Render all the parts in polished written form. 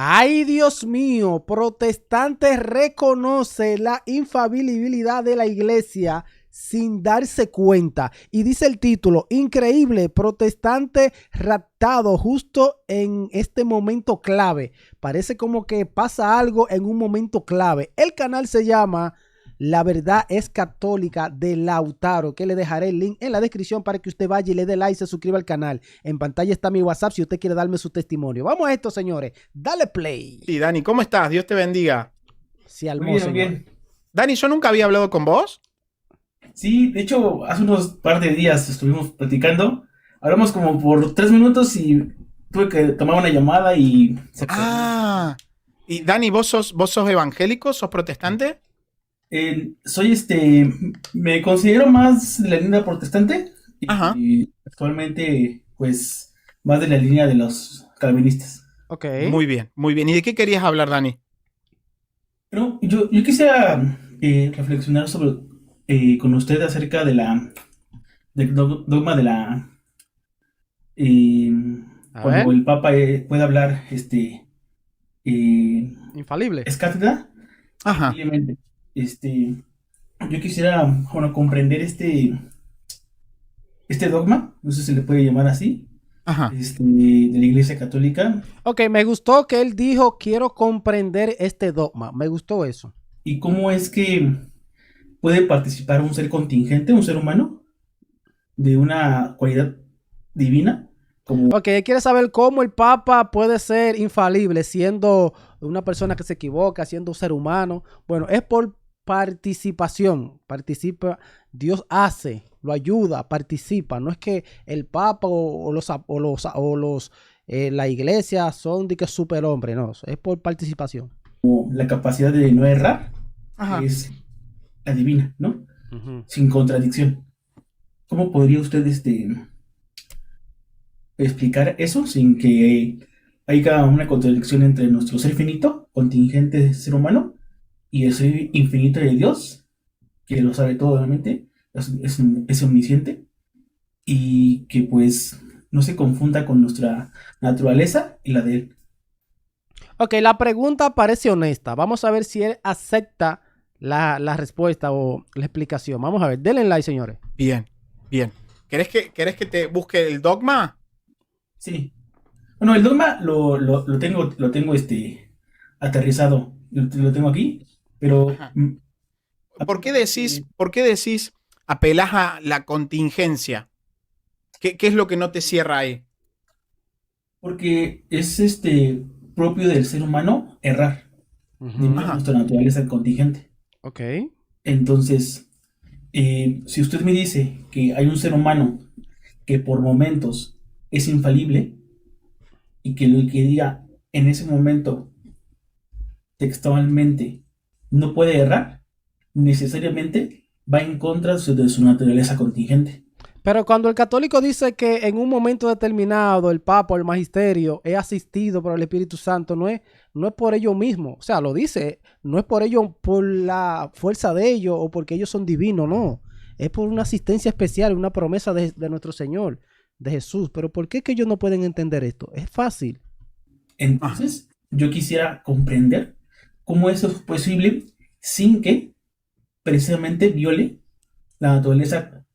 Ay, Dios mío, protestante reconoce la infalibilidad de la iglesia sin darse cuenta. Y dice el título, increíble, protestante raptado justo en este momento clave. Parece como que pasa algo en un momento clave. El canal se llama La Verdad es Católica de Lautaro, que le dejaré el link en la descripción para que usted vaya y le dé like y se suscriba al canal. En pantalla está mi WhatsApp si usted quiere darme su testimonio. Vamos a esto, señores. Dale play. Sí, Dani, ¿cómo estás? Dios te bendiga. Se Muy armó, bien, muy señores. bien. Dani, yo nunca había hablado con vos. Sí, de hecho, hace unos par de días estuvimos platicando. Hablamos como por 3 minutos y tuve que tomar una llamada y se cortó. Ah, y Dani, ¿vos sos evangélico? ¿Sos protestante? Soy me considero más de la línea protestante Ajá, y actualmente, pues, más de la línea de los calvinistas. Ok. muy bien, muy bien. ¿Y de qué querías hablar, Dani? Pero yo quisiera reflexionar sobre con usted acerca de del dogma de eh, A cuando ver. el Papa puede hablar, eh, Infalible. es cátedra, Ajá, posiblemente. Yo quisiera, bueno, comprender este dogma, no sé si se le puede llamar así, ajá. de la Iglesia Católica, Ok, me gustó que él dijo, quiero comprender este dogma. Me gustó eso. y cómo es que puede participar un ser contingente, un ser humano, de una cualidad divina, como Ok, él quiere saber cómo el Papa puede ser infalible siendo una persona que se equivoca, siendo un ser humano. Bueno, es por participación. Participa, Dios hace, lo ayuda, participa. No es que el Papa o la iglesia son de que superhombre, no, es por participación. la capacidad de no errar, que Ajá. es la divina, ¿no? Ujú. Sin contradicción. ¿Cómo podría usted explicar eso sin que haya una contradicción entre nuestro ser finito, contingente ser humano, y el ser infinito de Dios, que lo sabe todo obviamente, es omnisciente, y que pues no se confunda con nuestra naturaleza y la de él? Ok, la pregunta parece honesta. Vamos a ver si él acepta la respuesta o la explicación. Vamos a ver, denle like, señores. Bien, bien. ¿Querés que te busque el dogma? Sí. Bueno, el dogma lo tengo aterrizado, lo tengo aquí, pero Ajá. ¿Por qué decís apelás a la contingencia? ¿Qué es lo que no te cierra ahí? porque es propio del ser humano errar, debido a Ujú. Ajá, nuestra naturaleza contingente. Ok. Entonces, si usted me dice que hay un ser humano que por momentos es infalible y que lo que diga en ese momento textualmente no puede errar, necesariamente va en contra de su naturaleza contingente. Pero cuando el católico dice que en un momento determinado el Papa o el Magisterio es asistido por el Espíritu Santo, no es por ellos mismos. O sea, lo dice, no es por ellos, por la fuerza de ellos o porque ellos son divinos, no. Es por una asistencia especial, una promesa de nuestro Señor, de Jesús. Pero ¿por qué es que ellos no pueden entender esto? Es fácil. ajá. Entonces, yo quisiera comprender cómo eso es posible sin que precisamente viole la naturaleza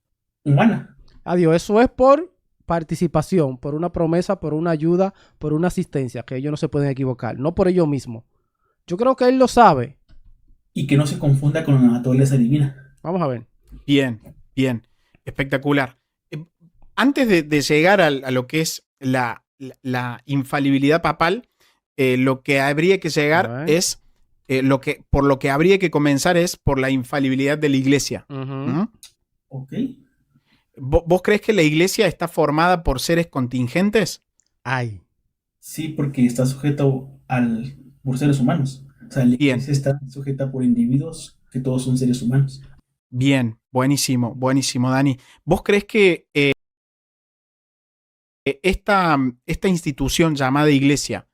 humana. Adiós, eso es por participación, por una promesa, por una ayuda, por una asistencia, que ellos no se pueden equivocar, no por ellos mismos. Yo creo que él lo sabe. Y que no se confunda con la naturaleza divina. Vamos a ver. Bien, bien. Espectacular. Eh, Antes de llegar a lo que es la infalibilidad papal, lo que habría que A llegar ver. es, por lo que habría que comenzar es por la infalibilidad de la iglesia. Ujú. ¿Mm? ¿Ok? ¿Vos crees que la iglesia está formada por seres contingentes? Ay. Sí, porque está sujeto por seres humanos. O sea, la Bien, iglesia está sujeta por individuos que todos son seres humanos. bien, buenísimo, buenísimo, Dani. ¿Vos crees que esta institución llamada iglesia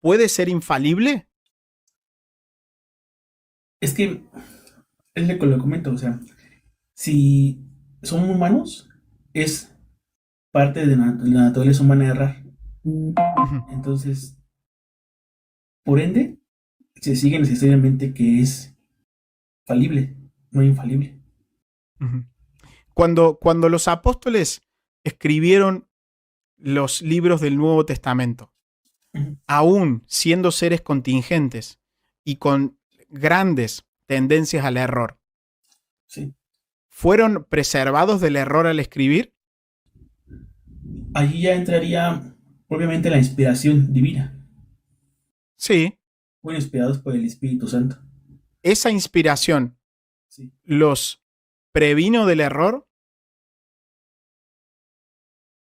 puede ser infalible? Es que es lo que le comento, o sea, si son humanos, es parte de la naturaleza humana errar. Ujú. Entonces, Por ende, se sigue necesariamente que es falible, no infalible. Ujú. Cuando los apóstoles escribieron los libros del Nuevo Testamento, Ujú. aún siendo seres contingentes y con grandes tendencias al error, Sí. ¿fueron preservados del error al escribir? Allí ya entraría, obviamente, la inspiración divina. Sí. Fueron inspirados por el Espíritu Santo. ¿Esa inspiración Sí. los previno del error?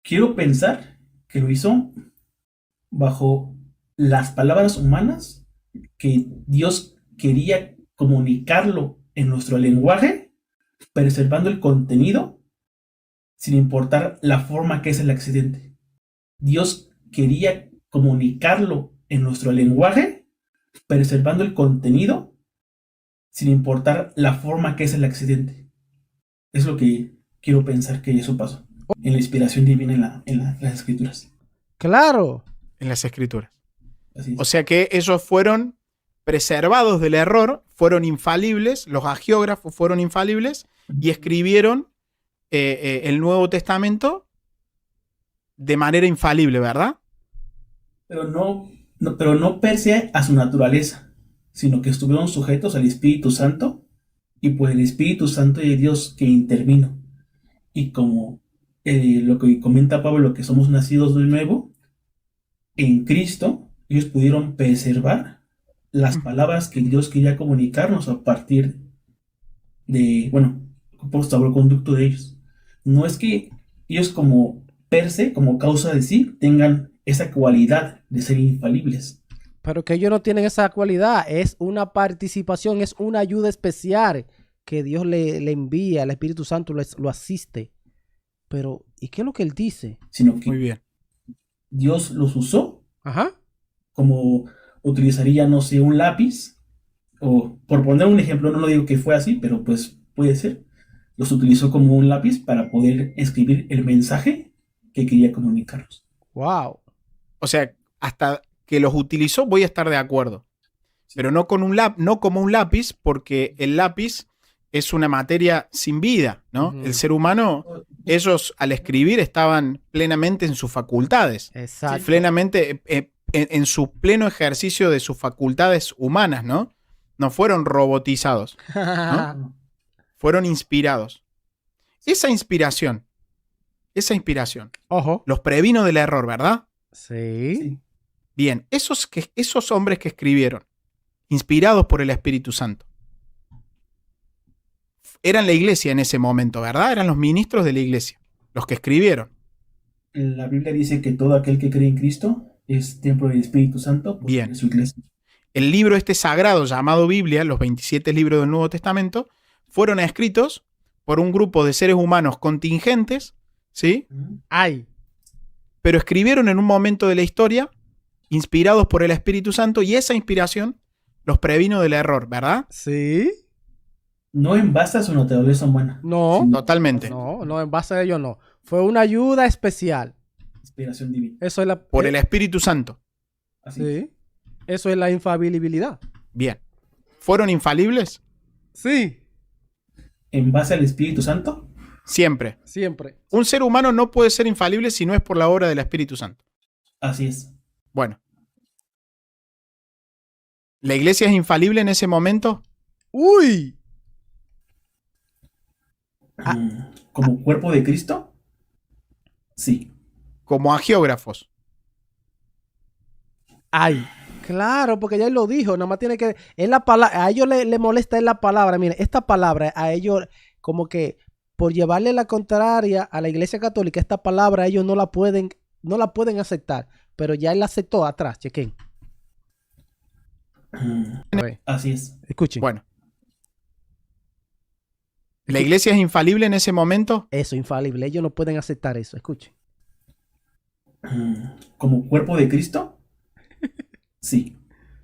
Quiero pensar que lo hizo bajo las palabras humanas que Dios quería comunicarlo en nuestro lenguaje, preservando el contenido sin importar la forma que es el accidente. Dios quería comunicarlo en nuestro lenguaje, preservando el contenido sin importar la forma que es el accidente. Es lo que quiero pensar que eso pasó en la inspiración divina en las escrituras. Claro. En las escrituras. Así es. O sea que ellos fueron preservados del error, fueron infalibles, los hagiógrafos fueron infalibles y escribieron el Nuevo Testamento de manera infalible, ¿verdad? Pero pero no per se a su naturaleza, sino que estuvieron sujetos al Espíritu Santo y por el Espíritu Santo de Dios que intervino. Y como lo que comenta Pablo, que somos nacidos de nuevo, en Cristo, ellos pudieron preservar las palabras que Dios quería comunicarnos a partir de, bueno, por salvoconducto de ellos. No es que ellos como per se, como causa de sí, tengan esa cualidad de ser infalibles. Pero que ellos no tienen esa cualidad. Es una participación, es una ayuda especial que Dios le envía, el Espíritu Santo lo asiste. Pero, ¿y qué es lo que él dice? Sino que Muy bien. Dios los usó Ajá. como utilizaría, no sé, un lápiz, o por poner un ejemplo, no lo digo que fue así, pero pues puede ser, los utilizó como un lápiz para poder escribir el mensaje que quería comunicarnos. Wow. O sea, hasta que los utilizó voy a estar de acuerdo. Pero no, no como un lápiz, porque el lápiz es una materia sin vida, ¿no? Ujú. El ser humano, ellos al escribir estaban plenamente en sus facultades. Exacto. Plenamente en su pleno ejercicio de sus facultades humanas, ¿no? No fueron robotizados, ¿no? Fueron inspirados. Esa inspiración Ojo. los previno del error, ¿verdad? Sí. Sí. Bien, esos hombres que escribieron, inspirados por el Espíritu Santo, eran la iglesia en ese momento, ¿verdad? Eran los ministros de la iglesia, los que escribieron. La Biblia dice que todo aquel que cree en Cristo es templo del Espíritu Santo, porque Bien. es su iglesia. El libro este sagrado llamado Biblia, los 27 libros del Nuevo Testamento, fueron escritos por un grupo de seres humanos contingentes, ¿sí? Ay. Pero escribieron en un momento de la historia, inspirados por el Espíritu Santo, y esa inspiración los previno del error, ¿verdad? Sí. No en base a su naturaleza humana. No. Sino Totalmente. No, en base a ello no. Fue una ayuda especial. inspiración divina. Eso es la... Por el Espíritu Santo. Así. Sí. Eso es la infalibilidad. Bien. ¿Fueron infalibles? Sí. En base al Espíritu Santo. Siempre. Siempre. Un ser humano no puede ser infalible si no es por la obra del Espíritu Santo. Así es. Bueno. ¿La iglesia es infalible en ese momento? ¡Uy! Como cuerpo de Cristo. Sí. Como hagiógrafos. Ay. Claro, porque ya él lo dijo. Nada más tiene que... Es la palabra... A ellos le molesta es la palabra. Miren, esta palabra a ellos como que por llevarle la contraria a la iglesia católica, esta palabra ellos no la pueden aceptar. Pero ya él la aceptó atrás. Chequen. Así es. Escuchen. Bueno. ¿La iglesia es infalible en ese momento? Eso, infalible. Ellos no pueden aceptar eso. Escuchen. Como cuerpo de Cristo. Sí.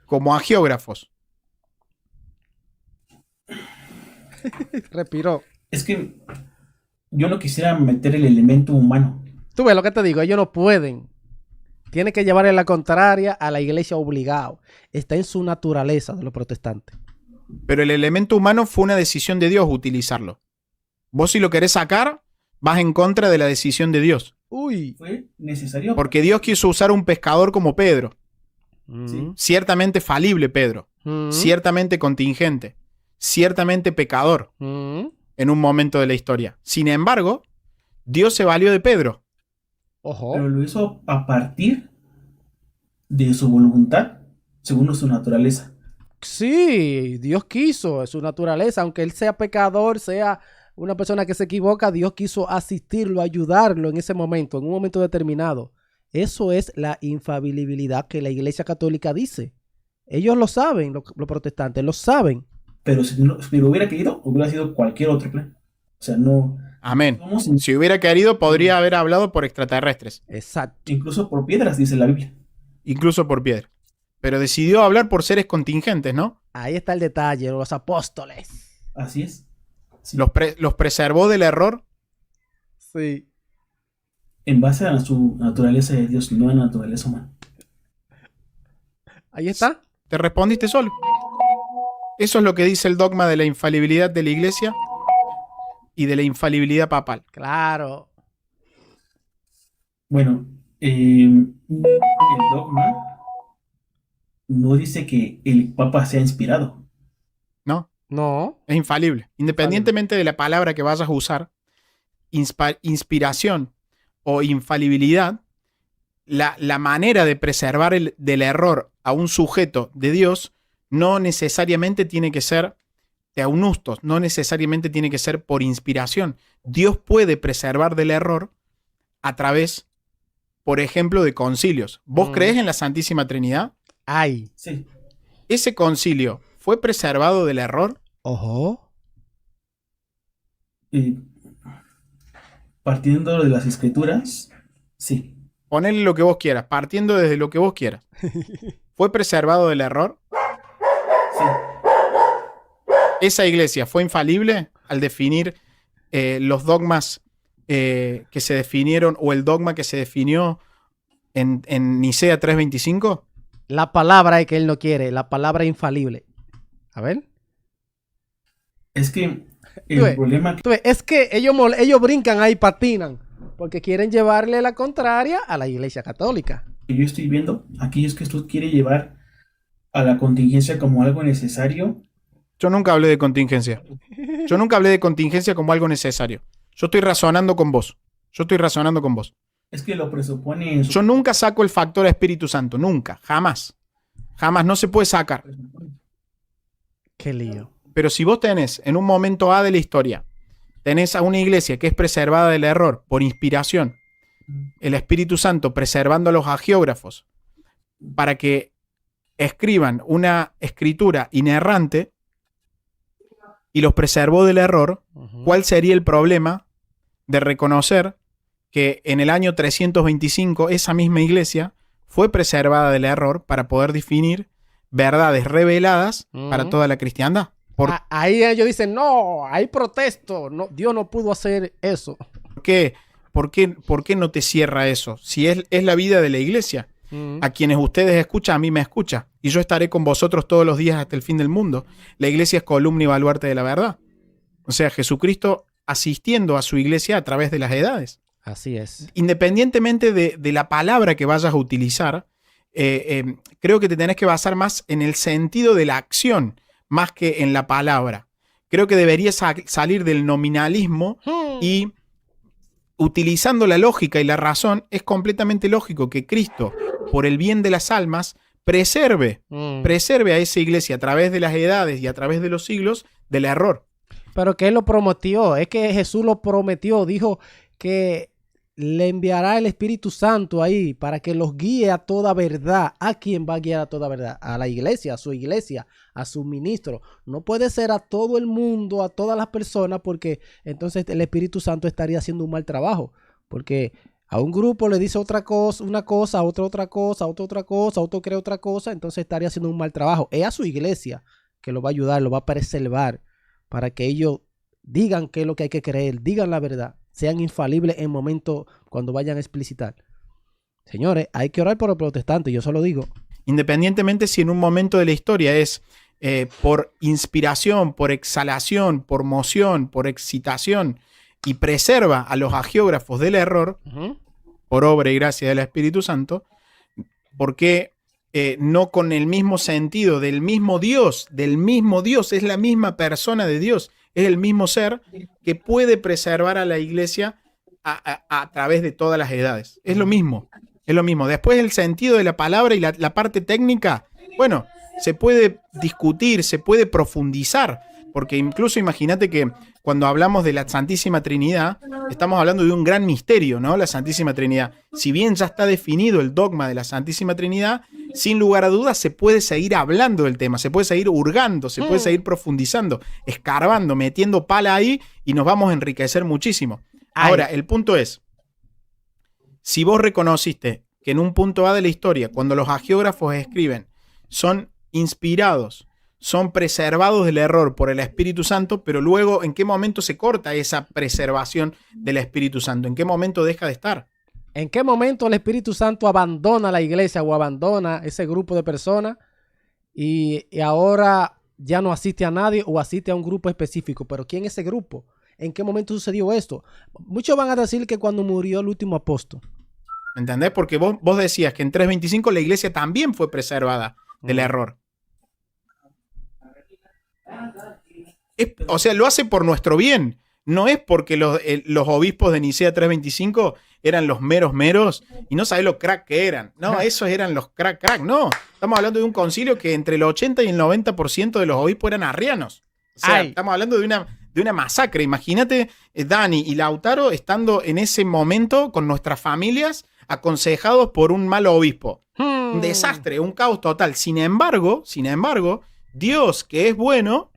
Como hagiógrafos. Respiró. Es que yo no quisiera meter el elemento humano. Tú ves lo que te digo. Ellos no pueden. Tiene que llevarle la contraria a la iglesia obligado. Está en su naturaleza de los protestantes. Pero el elemento humano fue una decisión de Dios utilizarlo. Vos si lo querés sacar, vas en contra de la decisión de Dios. Uy. Fue necesario. Porque Dios quiso usar un pescador como Pedro. Sí. Ciertamente falible Pedro. Ciertamente contingente. Ciertamente pecador en un momento de la historia. Sin embargo, Dios se valió de Pedro. Ojo. Pero lo hizo a partir de su voluntad, según su naturaleza. Sí, Dios quiso, es su naturaleza. Aunque él sea pecador, sea una persona que se equivoca, Dios quiso asistirlo, ayudarlo en ese momento, en un momento determinado. Eso es la infalibilidad que la Iglesia Católica dice. Ellos lo saben, los protestantes, lo saben. Pero si lo hubiera querido, hubiera sido cualquier otro plan. O sea, no. Amén. Somos Si hubiera querido, podría haber hablado por extraterrestres. Exacto. incluso por piedras, dice la Biblia. Incluso por piedra. Pero decidió hablar por seres contingentes, ¿no? Ahí está el detalle, los apóstoles. Así es. Sí. Los preservó del error. Sí. En base a su naturaleza de Dios, no a la naturaleza humana. Ahí está. Te respondiste solo. Eso es lo que dice el dogma de la infalibilidad de la iglesia y de la infalibilidad papal. Claro. Bueno, el dogma no dice que el Papa sea inspirado. ¿No? No. Es infalible. Independientemente de la palabra que vayas a usar, inspiración o infalibilidad, la manera de preservar del error a un sujeto de Dios no necesariamente tiene que ser teunustos, no necesariamente tiene que ser por inspiración. Dios puede preservar del error a través, por ejemplo, de concilios. ¿Vos creés en la Santísima Trinidad? Ay. Sí. ¿Ese concilio fue preservado del error? Ojo. Partiendo de las escrituras, sí. Ponele lo que vos quieras, partiendo desde lo que vos quieras. ¿Fue preservado del error? Sí. ¿Esa iglesia fue infalible al definir los dogmas que se definieron o el dogma que se definió en Nicea 3:25? La palabra es que él no quiere, la palabra infalible. A ver. Es que Tú el ves, problema Es que ellos brincan ahí, patinan, porque quieren llevarle la contraria a la Iglesia Católica. que yo estoy viendo aquí es que esto quiere llevar a la contingencia como algo necesario. Yo nunca hablé de contingencia. Yo nunca hablé de contingencia como algo necesario. Yo estoy razonando con vos. Es que lo presupone en su... Yo nunca saco el factor Espíritu Santo. Nunca. Jamás. Jamás. No se puede sacar. Qué lío. Pero si vos tenés en un momento A de la historia, tenés a una iglesia que es preservada del error por inspiración, el Espíritu Santo preservando a los hagiógrafos para que escriban una escritura inerrante y los preservó del error, ¿cuál sería el problema de reconocer que en el año 325 esa misma iglesia fue preservada del error para poder definir verdades reveladas para toda la cristiandad? Ahí ellos dicen, no, hay protesto. No, Dios no pudo hacer eso. ¿Por qué? ¿Por qué no te cierra eso? Si es la vida de la iglesia. A quienes ustedes escuchan, a mí me escucha. Y yo estaré con vosotros todos los días hasta el fin del mundo. La iglesia es columna y baluarte de la verdad. O sea, Jesucristo asistiendo a su iglesia a través de las edades. Así es. Independientemente de la palabra que vayas a utilizar, creo que te tenés que basar más en el sentido de la acción, más que en la palabra. Creo que deberías salir del nominalismo y utilizando la lógica y la razón, es completamente lógico que Cristo, por el bien de las almas, preserve a esa iglesia a través de las edades y a través de los siglos del error. Pero que Él lo prometió, es que Jesús lo prometió, dijo que le enviará el Espíritu Santo ahí para que los guíe a toda verdad. ¿A quién va a guiar a toda verdad? A la iglesia, a su ministro. No puede ser a todo el mundo, a todas las personas, porque entonces el Espíritu Santo estaría haciendo un mal trabajo. Porque a un grupo le dice otra cosa, una cosa, a otro otra cosa, a otro otra cosa, a otro cree otra cosa, entonces estaría haciendo un mal trabajo. Es a su iglesia que lo va a ayudar, lo va a preservar, para que ellos digan qué es lo que hay que creer, digan la verdad, sean infalibles en momentos cuando vayan a explicitar. Señores, hay que orar por los protestantes, yo solo digo. Independientemente si en un momento de la historia es por inspiración, por exhalación, por moción, por excitación, y preserva a los hagiógrafos del error, por obra y gracia del Espíritu Santo, porque no con el mismo sentido del mismo Dios, es la misma persona de Dios, es el mismo ser que puede preservar a la iglesia a través de todas las edades. Es lo mismo, es lo mismo. Después el sentido de la palabra y la parte técnica, bueno, se puede discutir, se puede profundizar, porque incluso imagínate que cuando hablamos de la Santísima Trinidad, estamos hablando de un gran misterio, ¿no? La Santísima Trinidad. Si bien ya está definido el dogma de la Santísima Trinidad, sin lugar a dudas se puede seguir hablando del tema, se puede seguir hurgando, se puede seguir profundizando, escarbando, metiendo pala ahí y nos vamos a enriquecer muchísimo. Ahora, el punto es, si vos reconociste que en un punto A de la historia, cuando los hagiógrafos escriben, son inspirados, son preservados del error por el Espíritu Santo, pero luego, ¿en qué momento se corta esa preservación del Espíritu Santo? ¿En qué momento deja de estar? ¿En qué momento el Espíritu Santo abandona la iglesia o abandona ese grupo de personas y ahora ya no asiste a nadie o asiste a un grupo específico? ¿Pero quién es ese grupo? ¿En qué momento sucedió esto? Muchos van a decir que cuando murió el último apóstol. ¿Entendés? Porque vos decías que en 325 la iglesia también fue preservada del error. O sea, lo hace por nuestro bien. No es porque los obispos de Nicea 325 eran los meros y no sabés lo crack que eran. No, esos eran los crack. No, estamos hablando de un concilio que entre el 80 y el 90% de los obispos eran arrianos. O sea, estamos hablando de una masacre. Imagínate, Dani y Lautaro estando en ese momento con nuestras familias aconsejados por un mal obispo. Un desastre, un caos total. Sin embargo, Dios, que es bueno,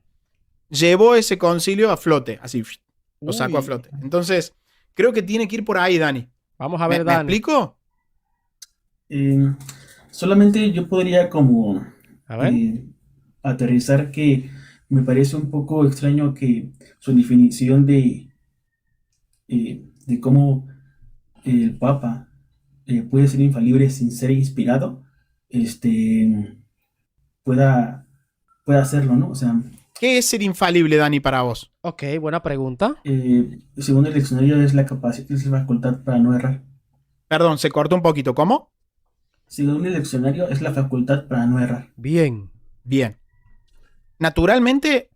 llevó ese concilio a flote. Así, lo sacó a flote. Entonces, creo que tiene que ir por ahí, Dani. Vamos a ver, ¿Me Dani. explico? Solamente yo podría como A ver. aterrizar que me parece un poco extraño que su definición de cómo el Papa puede ser infalible sin ser inspirado, pueda hacerlo, ¿no? O sea, ¿Qué es ser infalible, Dani, para vos? Ok, buena pregunta. según el diccionario es la capacidad, es la facultad para no errar. Perdón, se cortó un poquito. ¿Cómo? Según el diccionario es la facultad para no errar. Bien. Bien. Naturalmente,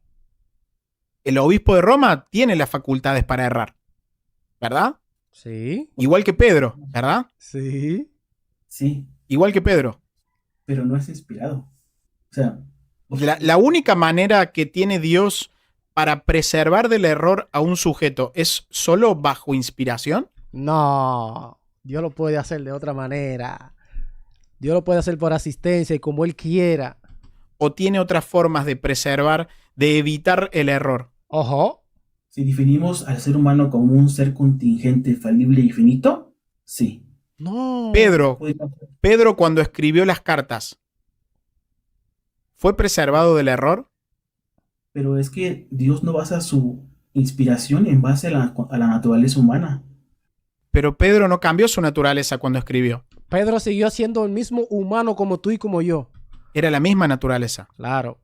el obispo de Roma tiene las facultades para errar, ¿verdad? Sí. Igual que Pedro, ¿verdad? Sí. Sí, Igual que Pedro. pero no es inspirado. O sea, La única manera que tiene Dios para preservar del error a un sujeto es solo bajo inspiración. No. Dios lo puede hacer de otra manera. Dios lo puede hacer por asistencia y como Él quiera. ¿O tiene otras formas de preservar, de evitar el error? Ojo. si definimos al ser humano como un ser contingente, falible y finito, sí. No. Pedro, Puede pasar. Pedro cuando escribió las cartas, ¿fue preservado del error? Pero es que Dios no basa su inspiración en base a la naturaleza humana. Pero Pedro no cambió su naturaleza cuando escribió. Pedro siguió siendo el mismo humano como tú y como yo. Era la misma naturaleza. Claro.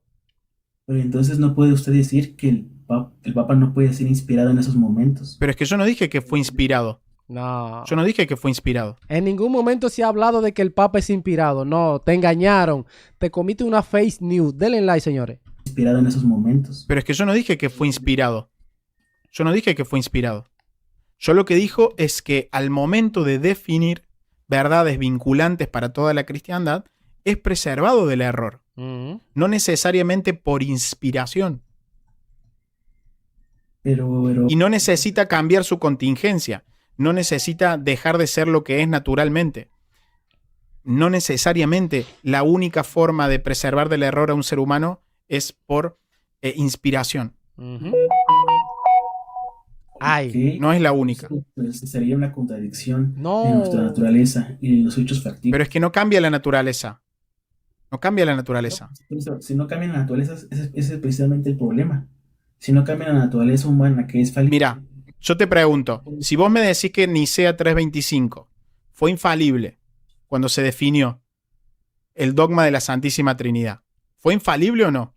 Pero entonces no puede usted decir que el Papa no puede ser inspirado en esos momentos. Pero es que yo no dije que fue inspirado. No. Yo no dije que fue inspirado. En ningún momento se ha hablado de que el Papa es inspirado. No, te engañaron. Te comiste una fake news. Denle like, señores. Inspirado en esos momentos. Pero es que yo no dije que fue inspirado. Yo no dije que fue inspirado. Yo lo que dijo es que al momento de definir verdades vinculantes para toda la cristiandad, es preservado del error. No necesariamente por inspiración. Pero Y no necesita cambiar su contingencia. No necesita dejar de ser lo que es naturalmente. No necesariamente la única forma de preservar del error a un ser humano es por inspiración. Ay. ¿qué? No es la única. Pues sería una contradicción No. en nuestra naturaleza y en los hechos factibles. Pero es que no cambia la naturaleza. No cambia la naturaleza. Si no cambia la naturaleza, ese es precisamente el problema. Si no cambia la naturaleza humana, que es falible. Mira, yo te pregunto, si vos me decís que Nicea 325 fue infalible, cuando se definió el dogma de la Santísima Trinidad? ¿Fue infalible o no?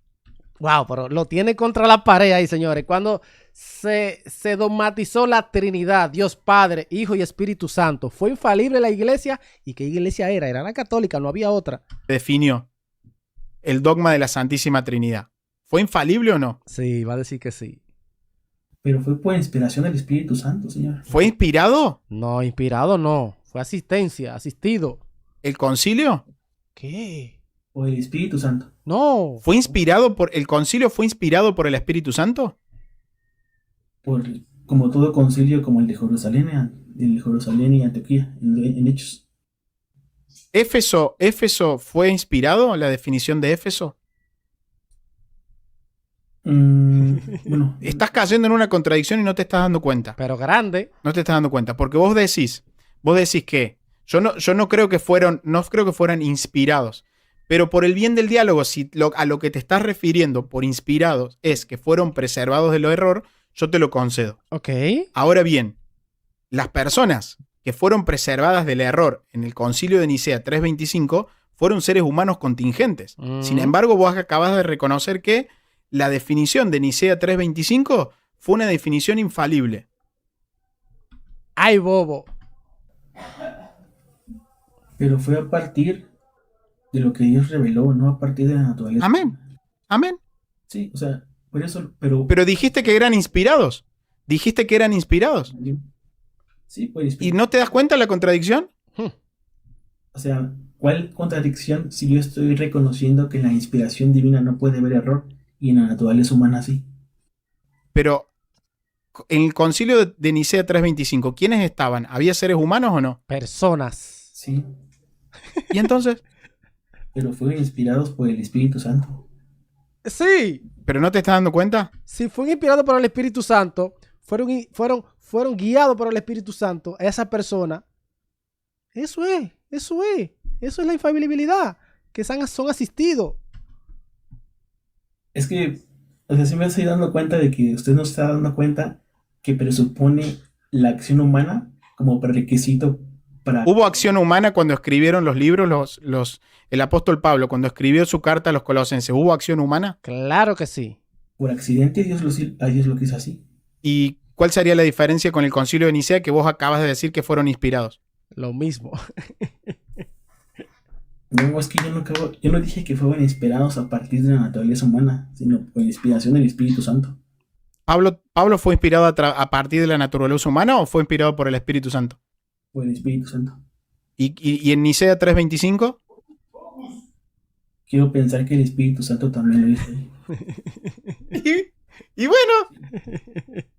Wow, pero lo tiene contra la pared ahí, señores. Cuando se dogmatizó la Trinidad, Dios Padre, Hijo y Espíritu Santo, ¿fue infalible la iglesia? ¿Y qué iglesia era? Era la católica, no había otra. Definió el dogma de la Santísima Trinidad. ¿Fue infalible o no? Sí, va a decir que sí. Pero fue por inspiración del Espíritu Santo, señor. ¿Fue inspirado No, inspirado no. Fue asistencia, asistido. el concilio? ¿Qué? Por el Espíritu Santo. ¿El concilio fue inspirado por el Espíritu Santo? Como todo concilio, como el de Jerusalén y Antioquía, en Hechos. ¿Éfeso fue inspirado? ¿La definición de Éfeso? Bueno, Estás cayendo en una contradicción y no te estás dando cuenta. Pero grande. No te estás dando cuenta. Porque vos decís que yo no creo que fueran inspirados. Pero por el bien del diálogo, si a lo que te estás refiriendo por inspirados es que fueron preservados del error, yo te lo concedo. Ok. Ahora bien, las personas que fueron preservadas del error en el Concilio de Nicea 325 fueron seres humanos contingentes. Sin embargo, vos acabas de reconocer que la definición de Nicea 325 fue una definición infalible. ¡Ay, bobo! pero fue a partir de lo que Dios reveló, no a partir de la naturaleza. Amén. Amén. Sí, o sea, por eso, pero Pero dijiste que eran inspirados. Dijiste que eran inspirados. sí, pues, ¿Y no te das cuenta de la contradicción? o sea, ¿cuál contradicción si yo estoy reconociendo que en la inspiración divina no puede haber error y en la naturaleza humana sí? Pero en el concilio de Nicea 325, ¿quiénes estaban? ¿Había seres humanos o no? Personas. Sí, ¿Y entonces? pero fueron inspirados por el Espíritu Santo. Sí. ¿Pero no te estás dando cuenta? Si fueron inspirados por el Espíritu Santo, fueron guiados por el Espíritu Santo a esa persona. Eso es la infalibilidad. Que son asistidos. Es que, o sea, sí me estoy dando cuenta de que usted no está dando cuenta que presupone la acción humana como prerequisito para... ¿Hubo acción humana cuando escribieron los libros, el apóstol Pablo, cuando escribió su carta a los colosenses? ¿Hubo acción humana? Claro que sí. Por accidente a Dios lo quiso así. ¿Y cuál sería la diferencia con el concilio de Nicea que vos acabas de decir que fueron inspirados? Lo mismo. No, es que yo no dije que fueron inspirados a partir de la naturaleza humana, sino por inspiración del Espíritu Santo. ¿Pablo fue inspirado a partir de la naturaleza humana o fue inspirado por el Espíritu Santo? Por el Espíritu Santo. ¿Y en Nicea 325? Quiero pensar que el Espíritu Santo también lo hizo. Y bueno,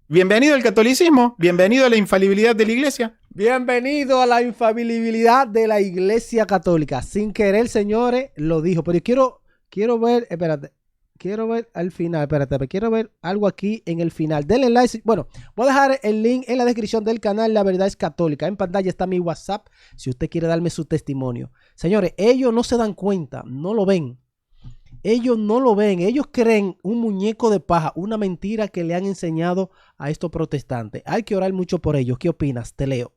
bienvenido al catolicismo, bienvenido a la infalibilidad de la iglesia. Bienvenido a la infalibilidad de la Iglesia Católica. Sin querer, señores, lo dijo. Pero quiero ver, espérate. Quiero ver al final, espérate, quiero ver algo aquí en el final. Denle like. Bueno, voy a dejar el link en la descripción del canal La Verdad es Católica. En pantalla está mi WhatsApp si usted quiere darme su testimonio. Señores, ellos no se dan cuenta, no lo ven. Ellos no lo ven, ellos creen un muñeco de paja, una mentira que le han enseñado a estos protestantes. Hay que orar mucho por ellos. ¿Qué opinas? Te leo.